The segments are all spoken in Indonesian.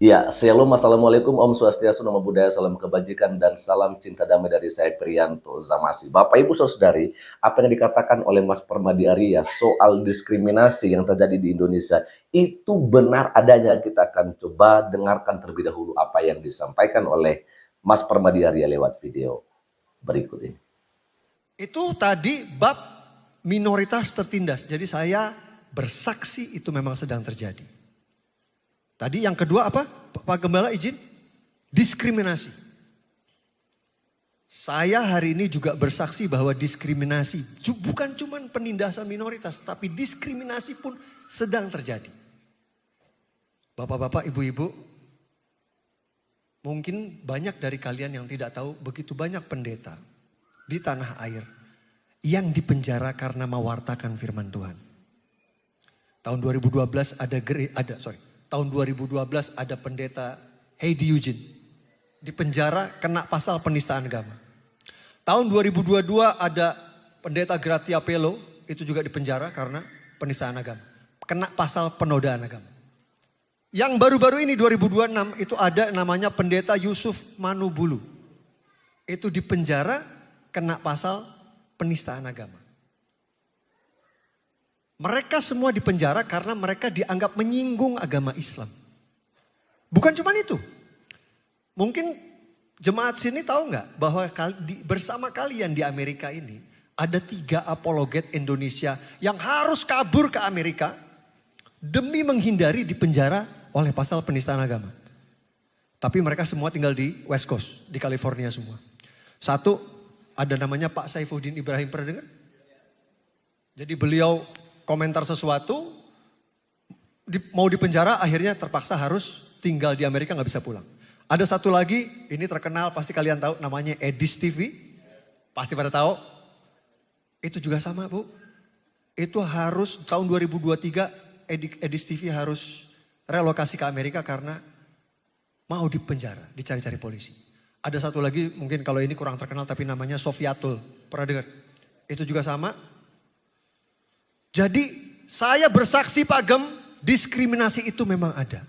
Ya, Shalom, Assalamualaikum, Om Swastiastu, Namo Buddhaya, salam kebajikan, dan salam cinta damai dari saya, Priyanto Zamasi. Bapak, Ibu, Saudari, apa yang dikatakan oleh Mas Permadi Arya soal diskriminasi yang terjadi di Indonesia, itu benar adanya. Kita akan coba dengarkan terlebih dahulu apa yang disampaikan oleh Mas Permadi Arya lewat video berikut ini. Itu tadi bab minoritas tertindas. Jadi saya bersaksi itu memang sedang terjadi. Tadi yang kedua apa? Pak Gembala izin? Diskriminasi. Saya hari ini juga bersaksi bahwa diskriminasi bukan cuma penindasan minoritas, tapi diskriminasi pun sedang terjadi. Bapak-bapak, ibu-ibu, mungkin banyak dari kalian yang tidak tahu begitu banyak pendeta di tanah air yang dipenjara karena mewartakan firman Tuhan. Tahun 2012 tahun 2012 ada pendeta Heidi Eugene dipenjara kena pasal penistaan agama. Tahun 2022 ada pendeta Gratia Pelo itu juga dipenjara karena penistaan agama. Kena pasal penodaan agama. Yang baru-baru ini 2026 itu ada namanya pendeta Yusuf Manubulu. Itu dipenjara kena pasal penistaan agama. Mereka semua dipenjara karena mereka dianggap menyinggung agama Islam. Bukan cuma itu. Mungkin jemaat sini tahu nggak bahwa bersama kalian di Amerika ini ada 3 apologet Indonesia yang harus kabur ke Amerika demi menghindari dipenjara oleh pasal penistaan agama. Tapi mereka semua tinggal di West Coast, di California semua. Satu, ada namanya Pak Saifuddin Ibrahim, pernah dengar? Jadi beliau komentar sesuatu, mau dipenjara, akhirnya terpaksa harus tinggal di Amerika, nggak bisa pulang. Ada satu lagi, ini terkenal, pasti kalian tahu, namanya Edis TV. Pasti pada tahu. Itu juga sama, Bu. Itu harus tahun 2023 Edis TV harus relokasi ke Amerika karena mau dipenjara, dicari-cari polisi. Ada satu lagi, mungkin kalau ini kurang terkenal, tapi namanya Sofiatul. Pernah dengar? Itu juga sama. Jadi saya bersaksi Pak Gem, diskriminasi itu memang ada.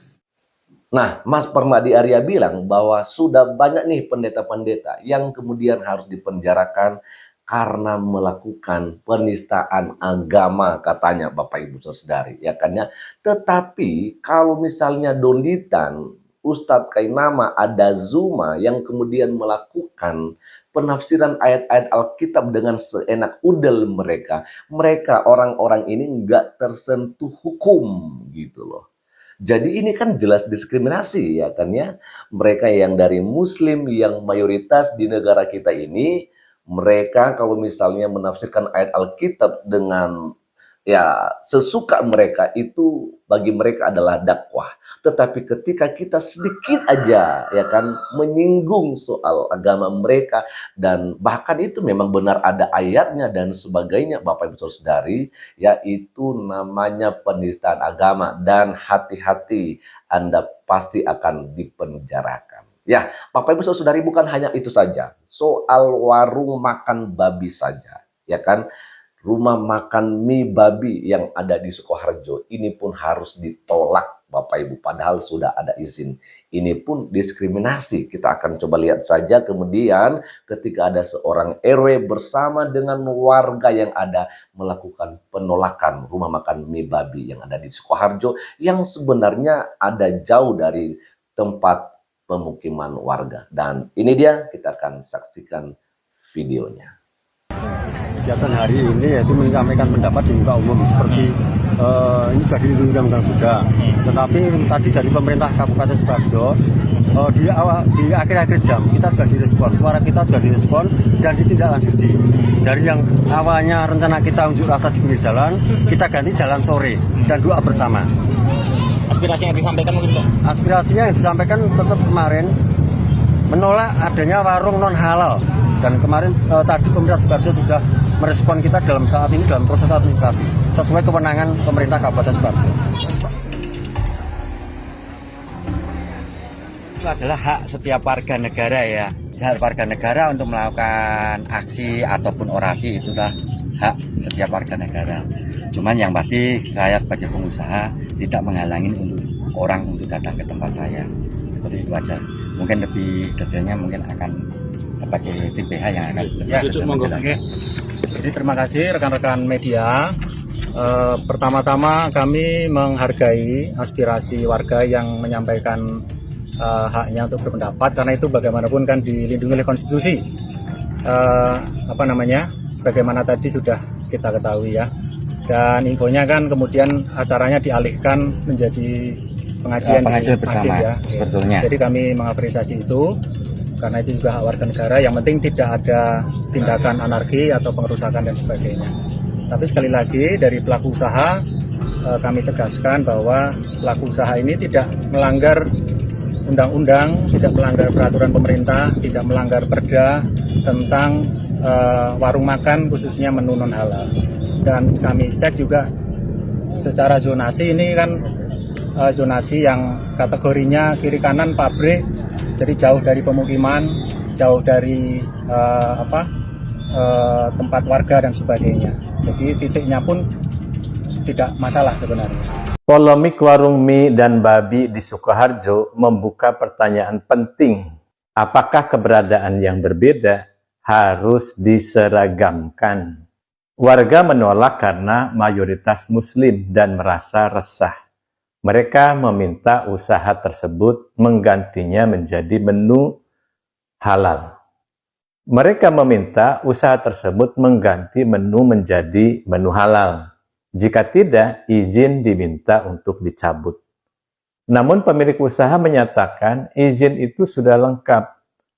Nah, Mas Permadi Arya bilang bahwa sudah banyak nih pendeta-pendeta yang kemudian harus dipenjarakan karena melakukan penistaan agama, katanya Bapak Ibu Saudari, ya kan ya. Tetapi kalau misalnya Donditan, Ustadz Kainama, ada Zuma yang kemudian melakukan penafsiran ayat-ayat Alkitab dengan seenak udel mereka orang-orang ini nggak tersentuh hukum gitu loh. Jadi ini kan jelas diskriminasi, ya kan ya. Mereka yang dari Muslim yang mayoritas di negara kita ini, mereka kalau misalnya menafsirkan ayat Alkitab dengan ya sesuka mereka, itu bagi mereka adalah dakwah. Tetapi ketika kita sedikit aja ya kan menyinggung soal agama mereka, dan bahkan itu memang benar ada ayatnya dan sebagainya Bapak Ibu Saudari, yaitu namanya penistaan agama, dan hati-hati Anda pasti akan dipenjarakan. Ya, Bapak Ibu Saudari, bukan hanya itu saja. Soal warung makan babi saja, ya kan? Rumah makan mie babi yang ada di Sukoharjo ini pun harus ditolak Bapak Ibu, padahal sudah ada izin. Ini pun diskriminasi. Kita akan coba lihat saja kemudian ketika ada seorang RW bersama dengan warga yang ada melakukan penolakan rumah makan mie babi yang ada di Sukoharjo, yang sebenarnya ada jauh dari tempat pemukiman warga. Dan ini dia, kita akan saksikan videonya. Kegiatan hari ini yaitu menyampaikan pendapat di muka umum seperti ini sudah dilindungi undang-undang juga. Tetapi tadi dari pemerintah Kabupaten Sidoarjo di akhir-akhir jam kita sudah direspon, suara kita sudah direspon dan ditindaklanjuti. Dari yang awalnya rencana kita unjuk rasa di pinggir jalan, kita ganti jalan sore dan doa bersama. Aspirasi yang disampaikan mungkin Pak? Aspirasinya yang disampaikan tetap kemarin menolak adanya warung non halal. Dan kemarin tadi pemerintah Sidoarjo sudah merespon kita dalam saat ini dalam proses administrasi sesuai kewenangan pemerintah Kabupaten Sidoarjo. Itu adalah hak setiap warga negara ya. Hak warga negara untuk melakukan aksi ataupun orasi, itulah hak setiap warga negara. Cuman yang pasti saya sebagai pengusaha tidak menghalangi untuk orang untuk datang ke tempat saya. Seperti itu aja. Mungkin lebih detailnya mungkin akan sebagai tim PH yang akan Oke. Jadi terima kasih rekan-rekan media. Pertama-tama kami menghargai aspirasi warga yang menyampaikan haknya untuk berpendapat, karena itu bagaimanapun kan dilindungi oleh konstitusi. Sebagaimana tadi sudah kita ketahui ya. Dan infonya kan kemudian acaranya dialihkan menjadi pengajian bersama ya. sebetulnya. Jadi kami mengapresiasi itu, karena itu juga hak warga negara. Yang penting tidak ada tindakan anarki atau pengerusakan dan sebagainya. Tapi sekali lagi dari pelaku usaha kami tegaskan bahwa pelaku usaha ini tidak melanggar undang-undang, tidak melanggar peraturan pemerintah, tidak melanggar perda tentang warung makan khususnya menu non halal. Dan kami cek juga secara zonasi, ini kan zonasi yang kategorinya kiri kanan pabrik, jadi jauh dari pemukiman, jauh dari tempat warga dan sebagainya. Jadi titiknya pun tidak masalah sebenarnya. Polemik warung mie dan babi di Sukoharjo membuka pertanyaan penting. Apakah keberadaan yang berbeda harus diseragamkan? Warga menolak karena mayoritas Muslim dan merasa resah. Mereka meminta usaha tersebut menggantinya menjadi menu halal. Mereka meminta usaha tersebut mengganti menu menjadi menu halal. Jika tidak, izin diminta untuk dicabut. Namun pemilik usaha menyatakan izin itu sudah lengkap,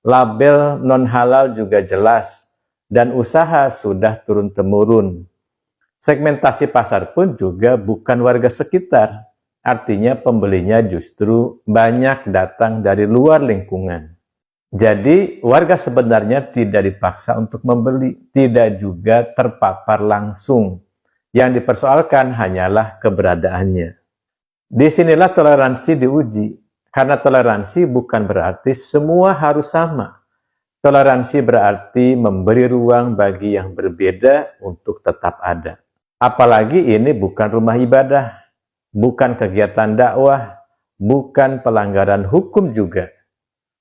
label non-halal juga jelas, dan usaha sudah turun-temurun. Segmentasi pasar pun juga bukan warga sekitar, artinya pembelinya justru banyak datang dari luar lingkungan. Jadi warga sebenarnya tidak dipaksa untuk membeli, tidak juga terpapar langsung. Yang dipersoalkan hanyalah keberadaannya. Disinilah toleransi diuji, karena toleransi bukan berarti semua harus sama. Toleransi berarti memberi ruang bagi yang berbeda untuk tetap ada. Apalagi ini bukan rumah ibadah, bukan kegiatan dakwah, bukan pelanggaran hukum juga.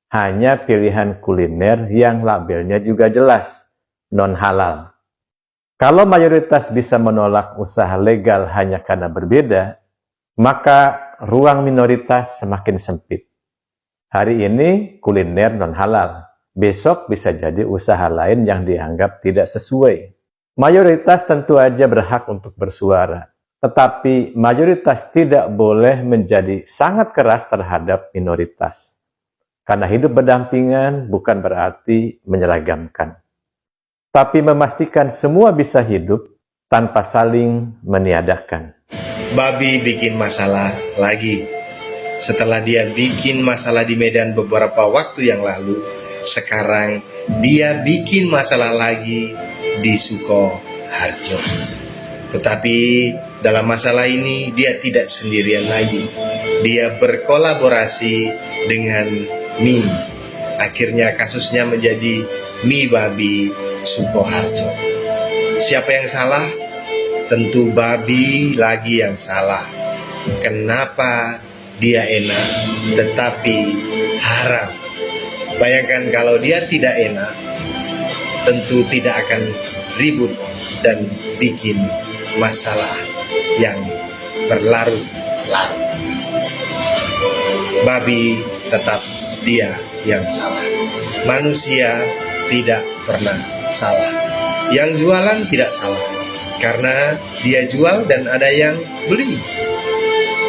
Hanya pilihan kuliner yang labelnya juga jelas, non-halal. Kalau mayoritas bisa menolak usaha legal hanya karena berbeda, maka ruang minoritas semakin sempit. Hari ini kuliner non-halal, besok bisa jadi usaha lain yang dianggap tidak sesuai. Mayoritas tentu aja berhak untuk bersuara, tetapi mayoritas tidak boleh menjadi sangat keras terhadap minoritas. Karena hidup berdampingan bukan berarti menyeragamkan, tapi memastikan semua bisa hidup tanpa saling meniadakan. Babi bikin masalah lagi. Setelah dia bikin masalah di Medan beberapa waktu yang lalu, sekarang dia bikin masalah lagi di Sukoharjo. Tetapi dalam masalah ini dia tidak sendirian lagi. Dia berkolaborasi dengan mie. Akhirnya kasusnya menjadi mie babi Sukoharjo. Siapa yang salah? Tentu babi lagi yang salah. Kenapa dia enak tetapi haram? Bayangkan kalau dia tidak enak, tentu tidak akan ribut dan bikin masalah yang berlarut-larut. Babi tetap dia yang salah. Manusia tidak pernah salah. Yang jualan tidak salah, karena dia jual dan ada yang beli.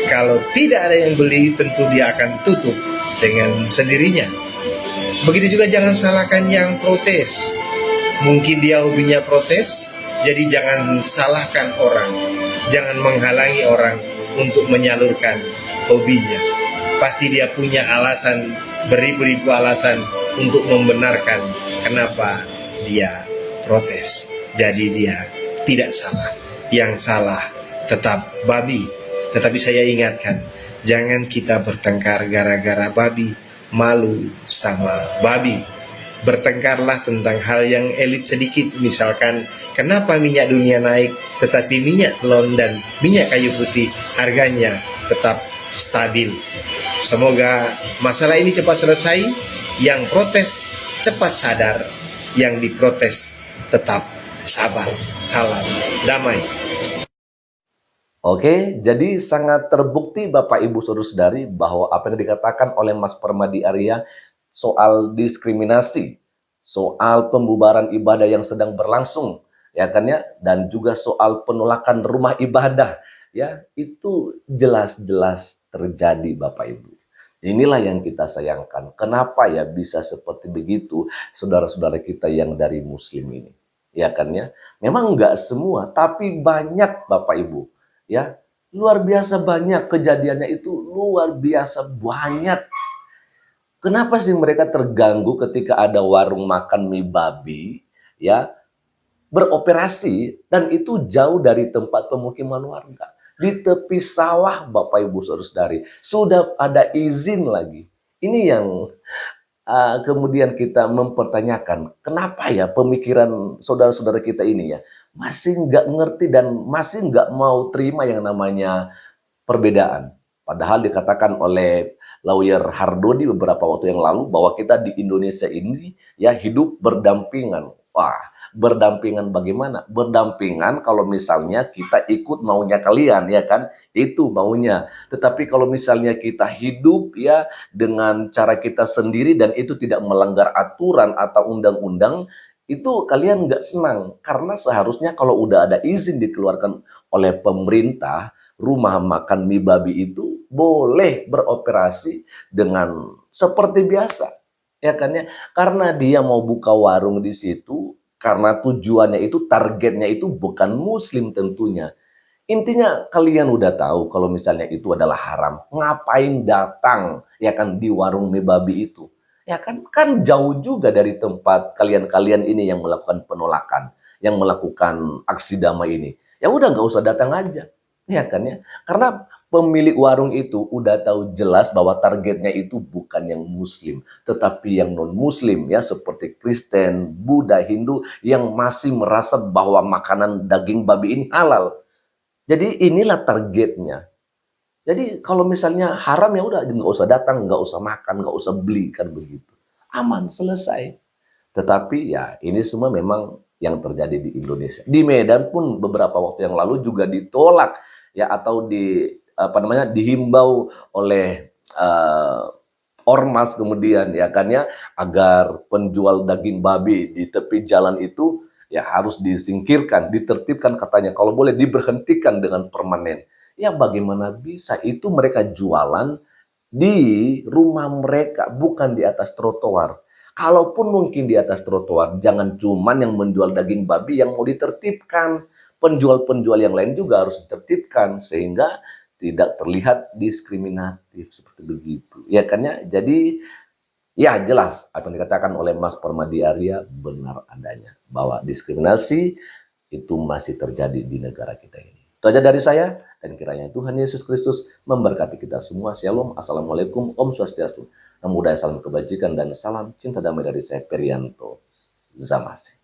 Kalau tidak ada yang beli, tentu dia akan tutup dengan sendirinya. Begitu juga jangan salahkan yang protes. Mungkin dia hobinya protes, jadi jangan salahkan orang. Jangan menghalangi orang untuk menyalurkan hobinya. Pasti dia punya alasan, beribu-ribu alasan untuk membenarkan kenapa dia protes. Jadi dia tidak salah. Yang salah tetap babi. Tetapi saya ingatkan, jangan kita bertengkar gara-gara babi. Malu sama babi. Bertengkarlah tentang hal yang elit sedikit. Misalkan, kenapa minyak dunia naik tetapi minyak telon dan minyak kayu putih harganya tetap stabil. Semoga masalah ini cepat selesai, yang protes cepat sadar, yang diprotes tetap sabar. Salam damai. Oke, jadi sangat terbukti Bapak Ibu Saudara-saudari bahwa apa yang dikatakan oleh Mas Permadi Arya soal diskriminasi, soal pembubaran ibadah yang sedang berlangsung, ya kan ya, dan juga soal penolakan rumah ibadah, ya, itu jelas-jelas terjadi Bapak Ibu. Inilah yang kita sayangkan. Kenapa ya bisa seperti begitu saudara-saudara kita yang dari Muslim ini, ya kan ya? Memang enggak semua, tapi banyak Bapak Ibu. Ya, luar biasa banyak kejadiannya, itu luar biasa banyak. Kenapa sih mereka terganggu ketika ada warung makan mie babi ya beroperasi dan itu jauh dari tempat pemukiman warga, di tepi sawah Bapak Ibu Saudara-saudari, sudah ada izin lagi. Ini yang kemudian kita mempertanyakan, kenapa ya pemikiran saudara-saudara kita ini ya masih nggak ngerti dan masih nggak mau terima yang namanya perbedaan. Padahal dikatakan oleh lawyer Hardodi beberapa waktu yang lalu bahwa kita di Indonesia ini ya hidup berdampingan. Wah, berdampingan bagaimana? Berdampingan kalau misalnya kita ikut maunya kalian, ya kan? Itu maunya. Tetapi kalau misalnya kita hidup ya dengan cara kita sendiri dan itu tidak melanggar aturan atau undang-undang, itu kalian nggak senang. Karena seharusnya kalau udah ada izin dikeluarkan oleh pemerintah, rumah makan mie babi itu boleh beroperasi dengan seperti biasa, ya kan ya? Karena dia mau buka warung di situ, karena tujuannya itu, targetnya itu bukan Muslim tentunya. Intinya kalian udah tahu kalau misalnya itu adalah haram, ngapain datang ya kan di warung mie babi itu? Ya kan, kan jauh juga dari tempat kalian-kalian ini yang melakukan penolakan, yang melakukan aksi damai ini. Ya udah nggak usah datang aja, ya kan ya? Karena pemilik warung itu udah tahu jelas bahwa targetnya itu bukan yang Muslim, tetapi yang non-Muslim ya seperti Kristen, Buddha, Hindu yang masih merasa bahwa makanan daging babi ini halal. Jadi inilah targetnya. Jadi kalau misalnya haram ya udah nggak usah datang, nggak usah makan, nggak usah beli, kan begitu. Aman, selesai. Tetapi ya ini semua memang yang terjadi di Indonesia. Di Medan pun beberapa waktu yang lalu juga ditolak ya atau dihimbau oleh ormas kemudian ya kan ya agar penjual daging babi di tepi jalan itu ya harus disingkirkan, ditertibkan katanya. Kalau boleh diberhentikan dengan permanen. Ya bagaimana bisa, itu mereka jualan di rumah mereka, bukan di atas trotoar. Kalaupun mungkin di atas trotoar, jangan cuman yang menjual daging babi yang mau ditertibkan. Penjual-penjual yang lain juga harus ditertibkan, sehingga tidak terlihat diskriminatif seperti begitu. Ya kan ya? Jadi ya jelas apa yang dikatakan oleh Mas Permadi Arya benar adanya. Bahwa diskriminasi itu masih terjadi di negara kita ini. Itu aja dari saya. Dan kiranya Tuhan Yesus Kristus memberkati kita semua. Shalom, Assalamualaikum, Om Swastiastu. Namo Buddhaya, salam kebajikan dan salam cinta damai dari saya, Perianto Zamasi.